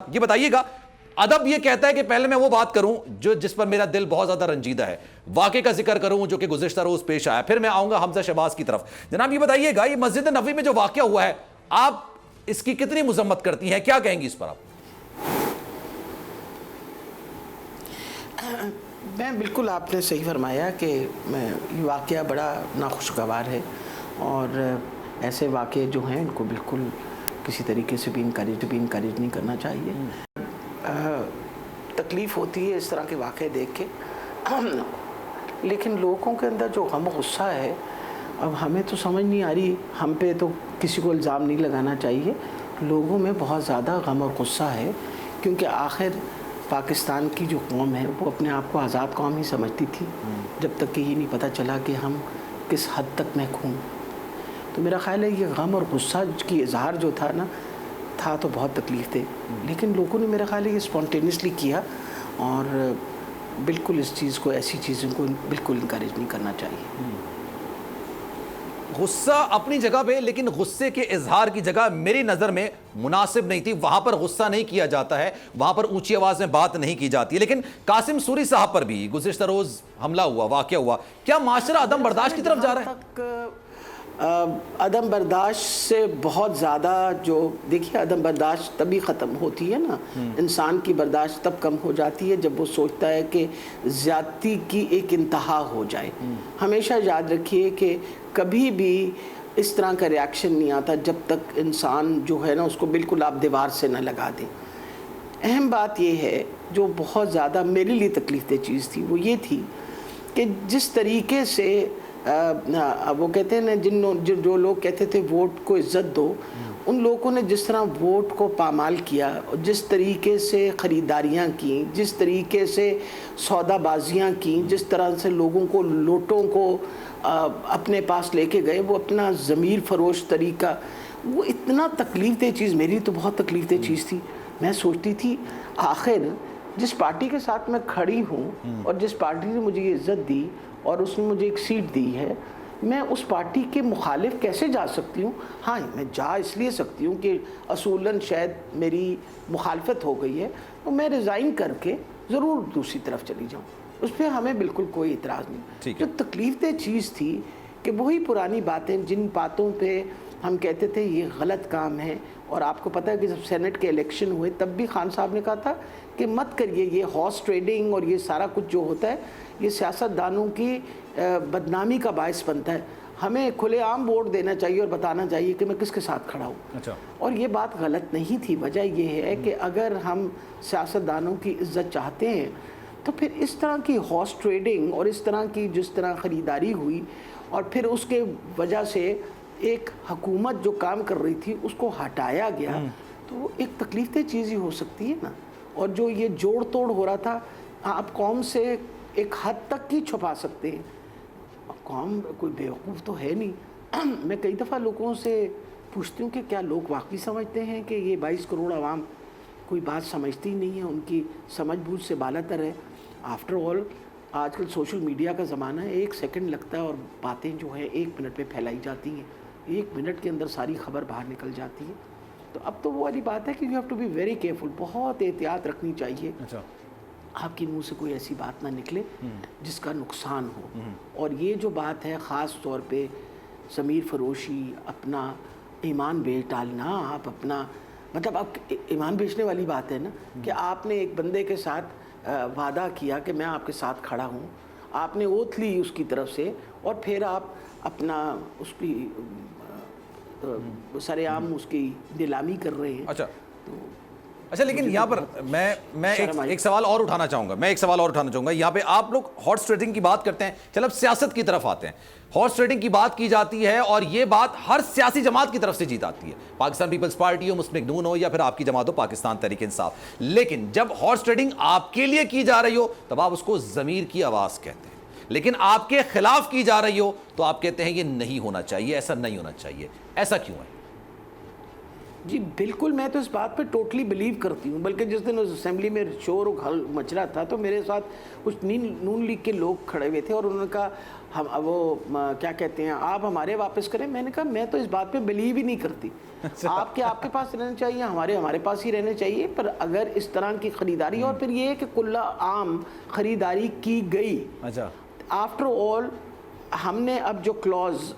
یہ بتائیے گا، ادب یہ کہتا ہے کہ پہلے میں وہ بات کروں جس پر میرا دل بہت زیادہ رنجیدہ ہے، واقعے کا ذکر کروں جو کہ گزشتہ روز پیش آیا، پھر میں آؤں گا حمزہ شہباز کی طرف۔ جناب یہ بتائیے گا، یہ مسجد نبوی میں جو واقعہ ہوا ہے، آپ اس کی کتنی مذمت کرتی ہیں، کیا کہیں گی اس پر آپ؟ میں بالکل، آپ نے صحیح فرمایا کہ یہ واقعہ بڑا ناخوشگوار ہے، اور ایسے واقعے جو ہیں ان کو بالکل کسی طریقے سے بھی انکریج نہیں کرنا چاہیے۔ تکلیف ہوتی ہے اس طرح کے واقعے دیکھ کے، لیکن لوگوں کے اندر جو غم و غصہ ہے، اب ہمیں تو سمجھ نہیں آ رہی، ہم پہ تو کسی کو الزام نہیں لگانا چاہیے، لوگوں میں بہت زیادہ غم اور غصہ ہے، کیونکہ آخر پاکستان کی جو قوم ہے وہ اپنے آپ کو آزاد قوم ہی سمجھتی تھی، جب تک کہ یہ نہیں پتہ چلا کہ ہم کس حد تک محکوم۔ تو میرا خیال ہے یہ غم اور غصہ کی اظہار جو تھا نا، تھا تو بہت تکلیف دے، لیکن لوگوں نے میرا خیال ہے یہ اسپونٹینیسلی کیا، اور بالکل اس چیز کو، ایسی چیزوں کو بالکل انکریج نہیں کرنا چاہیے۔ غصہ اپنی جگہ پہ، لیکن غصے کے اظہار کی جگہ میری نظر میں مناسب نہیں تھی، وہاں پر غصہ نہیں کیا جاتا ہے، وہاں پر اونچی آواز میں بات نہیں کی جاتی ہے۔ لیکن قاسم سوری صاحب پر بھی گزشتہ روز حملہ ہوا، واقعہ ہوا، کیا معاشرہ عدم برداشت کی طرف جا رہا ہے؟ عدم برداشت سے بہت زیادہ، جو دیکھیے عدم برداشت تبھی ختم ہوتی ہے نا، انسان کی برداشت تب کم ہو جاتی ہے جب وہ سوچتا ہے کہ زیادتی کی ایک انتہا ہو جائے۔ ہمیشہ یاد رکھیے کہ کبھی بھی اس طرح کا ریاکشن نہیں آتا جب تک انسان جو ہے نا اس کو بالکل آپ دیوار سے نہ لگا دیں۔ اہم بات یہ ہے جو بہت زیادہ میرے لیے تکلیف دہ چیز تھی، وہ یہ تھی کہ جس طریقے سے وہ کہتے ہیں نا، جو لوگ کہتے تھے ووٹ کو عزت دو، ان لوگوں نے جس طرح ووٹ کو پامال کیا، جس طریقے سے خریداریاں کیں، جس طریقے سے سودا بازیاں کیں، جس طرح سے لوگوں کو، لوٹوں کو اپنے پاس لے کے گئے، وہ اپنا ضمیر فروش طریقہ، وہ اتنا تکلیف دہ چیز، میری تو بہت تکلیف دہ چیز تھی۔ میں سوچتی تھی آخر جس پارٹی کے ساتھ میں کھڑی ہوں اور جس پارٹی نے مجھے یہ عزت دی اور اس نے مجھے ایک سیٹ دی ہے، میں اس پارٹی کے مخالف کیسے جا سکتی ہوں؟ ہاں، میں جا اس لیے سکتی ہوں کہ اصولاً شاید میری مخالفت ہو گئی ہے، تو میں ریزائن کر کے ضرور دوسری طرف چلی جاؤں، اس پہ ہمیں بالکل کوئی اعتراض نہیں۔ جو تکلیف دہ چیز تھی کہ وہی پرانی باتیں، جن باتوں پہ ہم کہتے تھے یہ غلط کام ہے، اور آپ کو پتہ ہے کہ جب سینٹ کے الیکشن ہوئے تب بھی خان صاحب نے کہا تھا کہ مت کریے، یہ ہارس ٹریڈنگ اور یہ سارا کچھ جو ہوتا ہے یہ سیاست دانوں کی بدنامی کا باعث بنتا ہے، ہمیں کھلے عام ووٹ دینا چاہیے اور بتانا چاہیے کہ میں کس کے ساتھ کھڑا ہوں۔ اور یہ بات غلط نہیں تھی، وجہ یہ ہے کہ اگر ہم سیاست دانوں کی عزت چاہتے ہیں تو پھر اس طرح کی ہارس ٹریڈنگ اور اس طرح کی جس طرح خریداری ہوئی، اور پھر اس کے وجہ سے ایک حکومت جو کام کر رہی تھی اس کو ہٹایا گیا، تو وہ ایک تکلیف دہ چیز ہی ہو سکتی ہے نا۔ اور جو یہ جوڑ توڑ ہو رہا تھا، آپ قوم سے ایک حد تک ہی چھپا سکتے ہیں، قوم کوئی بیوقوف تو ہے نہیں۔ میں کئی دفعہ لوگوں سے پوچھتی ہوں کہ کیا لوگ واقعی سمجھتے ہیں کہ یہ 22 کروڑ عوام کوئی بات سمجھتی نہیں ہے، ان کی سمجھ بوجھ سے بالا تر ہے؟ آفٹر آل آج کل سوشل میڈیا کا زمانہ ہے، 1 سیکنڈ لگتا ہے اور باتیں جو ہیں 1 منٹ میں پھیلائی جاتی ہیں، 1 منٹ کے اندر ساری خبر باہر نکل جاتی ہے۔ تو اب تو وہ والی بات ہے کہ you have to be very careful, بہت احتیاط رکھنی چاہیے، آپ کی منہ سے کوئی ایسی بات نہ نکلے جس کا نقصان ہو۔ اور یہ جو بات ہے خاص طور پہ ضمیر فروشی، اپنا ایمان بیچ ڈالنا، آپ اپنا مطلب آپ ایمان بیچنے والی بات ہے نا، کہ آپ نے ایک بندے کے ساتھ وعدہ کیا کہ میں آپ کے ساتھ کھڑا ہوں، آپ نے اوتھ لی اس کی طرف سے، اور پھر آپ اپنا اس کی سر عام اس کی نیلامی کر رہے ہیں۔ اچھا، لیکن یہاں پر میں ایک سوال اور اٹھانا چاہوں گا، یہاں پہ آپ لوگ ہارس ٹریڈنگ کی بات کرتے ہیں، چل اب سیاست کی طرف آتے ہیں۔ ہارس ٹریڈنگ کی بات کی جاتی ہے اور یہ بات ہر سیاسی جماعت کی طرف سے جیت آتی ہے، پاکستان پیپلز پارٹی ہو، مسلم لیگ نون ہو، یا پھر آپ کی جماعت ہو پاکستان تحریک انصاف۔ لیکن جب ہارس ٹریڈنگ آپ کے لیے کی جا رہی ہو تب آپ اس کو ضمیر کی آواز کہتے ہیں، لیکن آپ کے خلاف کی جا رہی ہو تو آپ کہتے ہیں یہ نہیں ہونا چاہیے، ایسا نہیں ہونا چاہیے۔ ایسا کیوں ہے؟ جی بالکل، میں تو اس بات پہ ٹوٹلی بلیو کرتی ہوں، بلکہ جس دن اس اسمبلی میں شور و گھل مچ رہا تھا تو میرے ساتھ کچھ نون لیگ کے لوگ کھڑے ہوئے تھے اور انہوں نے کہا ہم وہ کیا کہتے ہیں آپ ہمارے واپس کریں. میں نے کہا میں تو اس بات پہ بلیو ہی نہیں کرتی. آپ کے پاس رہنے چاہیے, ہمارے پاس ہی رہنے چاہیے, پر اگر اس طرح کی خریداری اور پھر یہ ہے کہ کلہ عام خریداری کی گئی. اچھا آفٹر آل ہم نے اب جو کلوز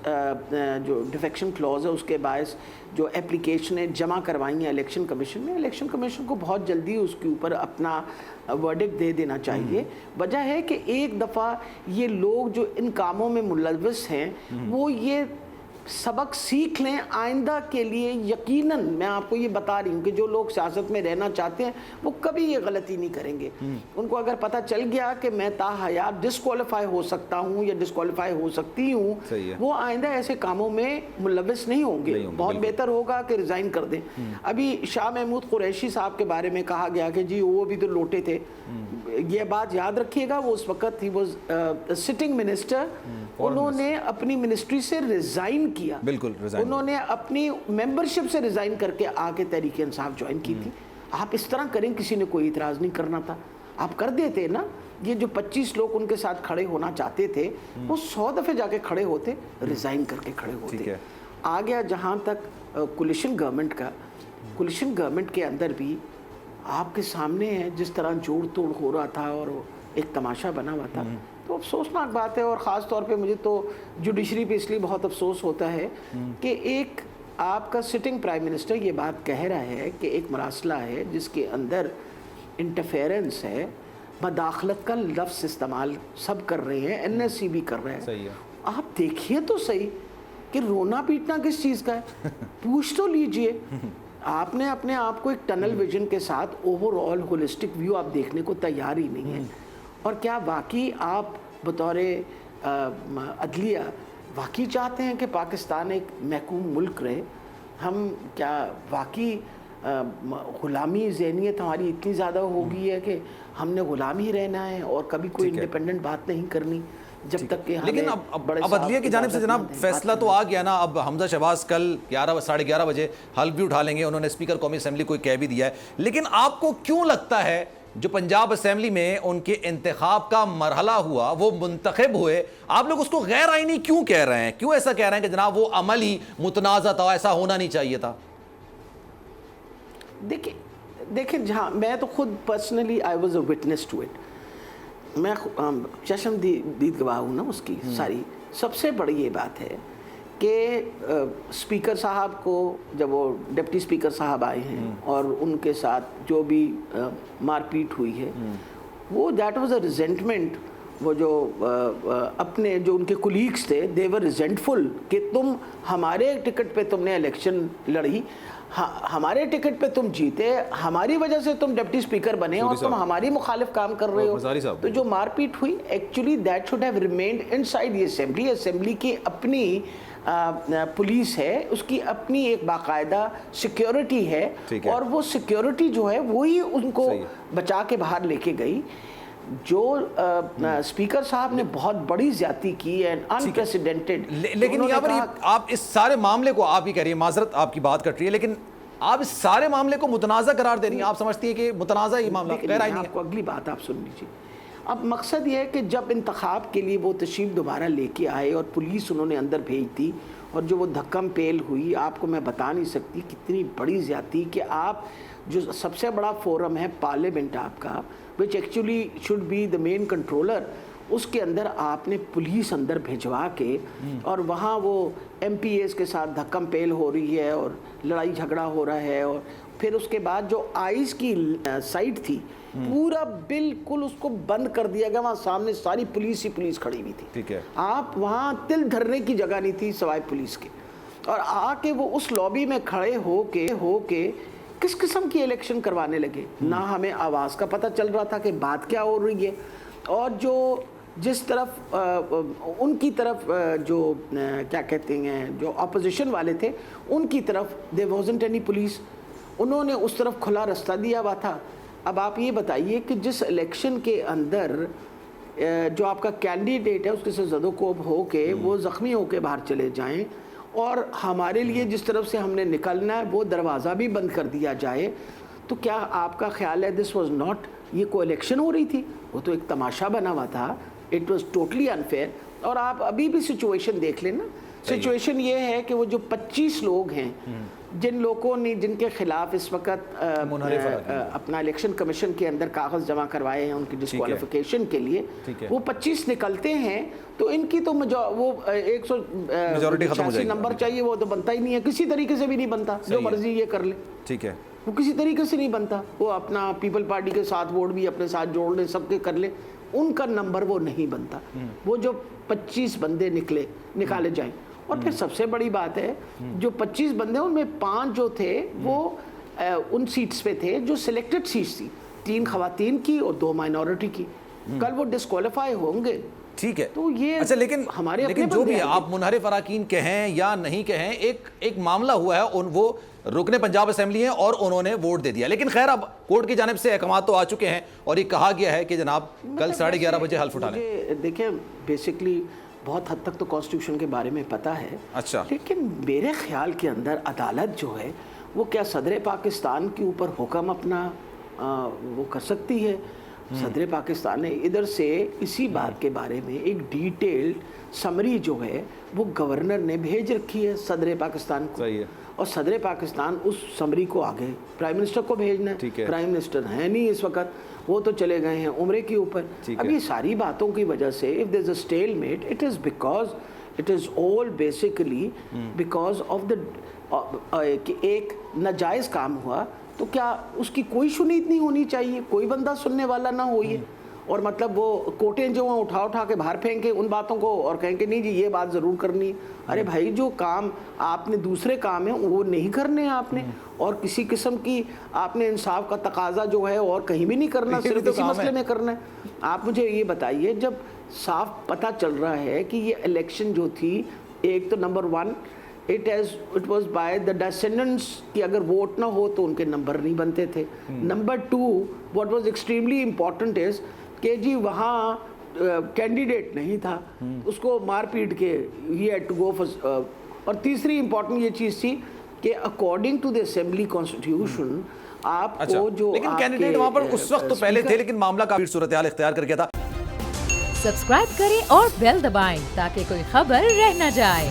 جو ڈیفیکشن کلوز ہے اس کے باعث جو اپلیکیشنیں جمع کروائی ہیں الیکشن کمیشن میں, الیکشن کمیشن کو بہت جلدی اس کے اوپر اپنا ورڈکٹ دے دینا چاہیے. وجہ ہے کہ ایک دفعہ یہ لوگ جو ان کاموں میں ملوث ہیں وہ یہ سبق سیکھ لیں آئندہ کے لیے. یقیناً میں آپ کو یہ بتا رہی ہوں کہ جو لوگ سیاست میں رہنا چاہتے ہیں وہ کبھی یہ غلطی نہیں کریں گے. ان کو اگر پتہ چل گیا کہ میں تاحیات ڈسکوالیفائی ہو سکتا ہوں یا ڈسکوالیفائی ہو سکتی ہوں, وہ آئندہ ایسے کاموں میں ملوث نہیں ہوں گے. بہت بہتر ہوگا کہ ریزائن کر دیں. ابھی شاہ محمود قریشی صاحب کے بارے میں کہا گیا کہ جی وہ بھی تو لوٹے تھے. یہ بات یاد رکھیے گا, وہ اس وقت ہی وہ سٹنگ منسٹر, انہوں نے اپنی منسٹری سے ریزائن کیا. بالکل انہوں نے اپنی ممبرشپ سے ریزائن کر کے آگے تحریک انصاف جوائن کی تھی. آپ اس طرح کریں, کسی نے کوئی اعتراض نہیں کرنا تھا, آپ کر دیتے نا. یہ جو 25 لوگ ان کے ساتھ کھڑے ہونا چاہتے تھے وہ 100 دفعے جا کے کھڑے ہوتے, ریزائن کر کے کھڑے ہوتے. آ گیا جہاں تک کولیشن گورنمنٹ کا, کولیشن گورنمنٹ کے اندر بھی آپ کے سامنے ہے جس طرح جوڑ توڑ ہو رہا تھا اور ایک تماشا بنا ہوا تھا. تو افسوسناک بات ہے, اور خاص طور پہ مجھے تو جوڈیشری پہ اس لیے بہت افسوس ہوتا ہے کہ ایک آپ کا سٹنگ پرائم منسٹر یہ بات کہہ رہا ہے کہ ایک مراسلہ ہے جس کے اندر انٹرفیرنس ہے, مداخلت کا لفظ استعمال سب کر رہے ہیں, این ایس سی بھی کر رہے ہیں. آپ دیکھیے تو صحیح کہ رونا پیٹنا کس چیز کا ہے, پوچھ تو لیجئے. آپ نے اپنے آپ کو ایک ٹنل ویژن کے ساتھ اوور آل ہولسٹک ویو آپ دیکھنے کو تیار ہی نہیں ہے. اور کیا واقعی آپ بطور عدلیہ واقعی چاہتے ہیں کہ پاکستان ایک محکوم ملک رہے؟ ہم کیا واقعی غلامی ذہنیت ہماری اتنی زیادہ ہو گئی ہے کہ ہم نے غلام ہی رہنا ہے اور کبھی کوئی انڈیپینڈنٹ بات نہیں کرنی جب تک کہ لیکن اب عدلیہ کی جانب سے جناب فیصلہ تو آ گیا نا. اب حمزہ شہباز کل 11:30 بجے حلف بھی اٹھا لیں گے. انہوں نے اسپیکر قومی اسمبلی کو کہہ بھی دیا ہے. لیکن آپ کو کیوں لگتا ہے جو پنجاب اسمبلی میں ان کے انتخاب کا مرحلہ ہوا, وہ منتخب ہوئے, آپ لوگ اس کو غیر آئینی کیوں کہہ رہے ہیں؟ کیوں ایسا کہہ رہے ہیں کہ جناب وہ عمل ہی متنازع تھا, ایسا ہونا نہیں چاہیے تھا؟ دیکھیں جہاں میں تو خود personally I was a witness to it, میں چشم دید گواہ ہوں نا اس کی ساری. سب سے بڑی یہ بات ہے کہ اسپیکر صاحب کو جب وہ ڈپٹی اسپیکر صاحب آئے ہیں اور ان کے ساتھ جو بھی مار پیٹ ہوئی ہے, وہ دیٹ واز اے ریزنٹمنٹ. وہ جو اپنے جو ان کے کولیگس تھے دے ور ریزنٹفل کہ تم ہمارے ٹکٹ پہ تم نے الیکشن لڑی, ہمارے ٹکٹ پہ تم جیتے, ہماری وجہ سے تم ڈپٹی اسپیکر بنے اور تم ہماری مخالف کام کر رہے ہو. تو جو مار پیٹ ہوئی actually that should have remained in side the assembly. Assembly کی اپنی پولیس ہے, اس کی اپنی ایک باقاعدہ سیکیورٹی ہے, اور وہ سیکیورٹی جو ہے وہی ان کو بچا کے باہر لے کے گئی. جو اسپیکر صاحب نے بہت بڑی زیادتی کی ہے انپریسیڈنٹڈ. لیکن یہاں پر آپ اس سارے معاملے کو, آپ ہی کہہ رہی ہیں, معذرت آپ کی بات کٹ رہی ہے, لیکن آپ اس سارے معاملے کو متنازع قرار دے رہی ہیں. آپ سمجھتی ہیں کہ متنازع یہ معاملہ غیر آئینی ہے؟ آپ کو اگلی بات آپ سن لیجیے. اب مقصد یہ ہے کہ جب انتخاب کے لیے وہ تشریف دوبارہ لے کے آئے اور پولیس انہوں نے اندر بھیج دی, اور جو وہ دھکم پیل ہوئی, آپ کو میں بتا نہیں سکتی کتنی بڑی زیادتی کہ آپ جو سب سے بڑا فورم ہے پارلیمنٹ آپ کا, which actually should be the main controller, اس کے اندر آپ نے پولیس اندر بھیجوا کے, اور وہاں وہ ایم پی ایز کے ساتھ دھکم پیل ہو رہی ہے اور لڑائی جھگڑا ہو رہا ہے. اور پھر اس کے بعد جو آئیز کی سائٹ تھی پورا بالکل اس کو بند کر دیا گیا, وہاں سامنے ساری پولیس ہی پولیس کھڑی ہوئی تھی. ٹھیک ہے, آپ وہاں تل دھرنے کی جگہ نہیں تھی سوائے پولیس کے, اور آ کے وہ اس لابی میں کھڑے ہو کے کس قسم کی الیکشن کروانے لگے. نہ ہمیں آواز کا پتہ چل رہا تھا کہ بات کیا ہو رہی ہے, اور جو جس طرف ان کی طرف جو کیا کہتے ہیں جو اپوزیشن والے تھے ان کی طرف there wasn't any police, انہوں نے اس طرف کھلا رستہ دیا ہوا تھا. اب آپ یہ بتائیے کہ جس الیکشن کے اندر جو آپ کا کینڈیڈیٹ ہے اس کے سے زد و کوب ہو کے وہ زخمی ہو کے باہر چلے جائیں, اور ہمارے لیے جس طرف سے ہم نے نکلنا ہے وہ دروازہ بھی بند کر دیا جائے، تو کیا آپ کا خیال ہے دس واز ناٹ، یہ کوئی الیکشن ہو رہی تھی، وہ تو ایک تماشا بنا ہوا تھا، اٹ واز ٹوٹلی انفیئر. اور آپ ابھی بھی سچویشن دیکھ لیں نا، سچویشن یہ ہے کہ وہ جو 25 لوگ ہیں جن لوگوں نے جن کے خلاف اس وقت اپنا الیکشن کمیشن کے اندر کاغذ جمع کروائے ہیں ان کی ڈسکوالیفیکیشن کے لیے، وہ 25 نکلتے ہیں تو ان کی تو وہ 186 نمبر چاہیے، وہ تو بنتا ہی نہیں ہے، کسی طریقے سے بھی نہیں بنتا، جو مرضی یہ کر لے، ٹھیک ہے، وہ کسی طریقے سے نہیں بنتا. وہ اپنا پیپل پارٹی کے ساتھ ووٹ بھی اپنے ساتھ جوڑ لیں، سب کے کر لیں، ان کا نمبر وہ نہیں بنتا. وہ جو 25 بندے نکالے جائیں. اور پھر سب سے بڑی بات ہے جو 25 بندے ان میں 5 جو تھے وہ ان سیٹس پہ تھے جو سلیکٹڈ سیٹس تھی، 3 خواتین کی اور 2 مائنورٹی کی. کل وہ ڈسکوالیفائی ہوں گے، ٹھیک ہے. تو یہ اچھا لیکن جو بھی آپ منحرف اراکین کہیں یا نہیں کہیں، ایک معاملہ ہوا ہے، وہ رکن پنجاب اسمبلی ہیں اور انہوں نے ووٹ دے دیا. لیکن خیر اب کورٹ کی جانب سے احکامات تو آ چکے ہیں اور یہ کہا گیا ہے کہ جناب کل 11:30 بجے حلف اٹھا لیں. دیکھیں بیسکلی بہت حد تک تو کانسٹیٹیوشن کے بارے میں پتہ ہے، اچھا، لیکن میرے خیال کے اندر عدالت جو ہے وہ کیا صدر پاکستان کے اوپر حکم اپنا وہ کر سکتی ہے؟ صدر پاکستان نے ادھر سے اسی بات کے بارے میں ایک ڈیٹیلڈ سمری جو ہے وہ گورنر نے بھیج رکھی ہے صدر پاکستان کو، اور صدر پاکستان اس سمری کو آگے پرائم منسٹر کو بھیجنا ہے. پرائم منسٹر ہے نہیں اس وقت، وہ تو چلے گئے ہیں عمرے کے اوپر. اب یہ ساری باتوں کی وجہ سے if there is a stalemate, it is because it is all basically because of the کہ ایک ناجائز کام ہوا تو کیا اس کی کوئی شنید نہیں ہونی چاہیے، کوئی بندہ سننے والا نہ ہوئی، اور مطلب وہ کوٹیں جو ہیں اٹھا کے باہر پھینکیں ان باتوں کو اور کہیں کہ نہیں جی یہ بات ضرور کرنی ہے. ارے بھائی جو کام آپ نے دوسرے کام ہیں وہ نہیں کرنے آپ نے، اور کسی قسم کی آپ نے انصاف کا تقاضا جو ہے اور کہیں بھی نہیں کرنا، صرف اسی مسئلے میں کرنا ہے. آپ مجھے یہ بتائیے جب صاف پتہ چل رہا ہے کہ یہ الیکشن جو تھی، ایک تو number 1 it was by the descendants کہ اگر ووٹ نہ ہو تو ان کے نمبر نہیں بنتے تھے. Number 2 what was extremely important is کہ جی وہاں کینڈیڈیٹ نہیں تھا، اس کو مار پیٹ کے he had to go for اور تیسری امپورٹنٹ یہ چیز تھی کہ according to the assembly constitution آپ کو جو لیکن کینڈیڈیٹ وہاں پر اس وقت تو پہلے تھے لیکن معاملہ کافی صورتحال اختیار کر گیا تھا. سبسکرائب کریں اور بیل دبائیں تاکہ کوئی خبر رہ نہ جائے.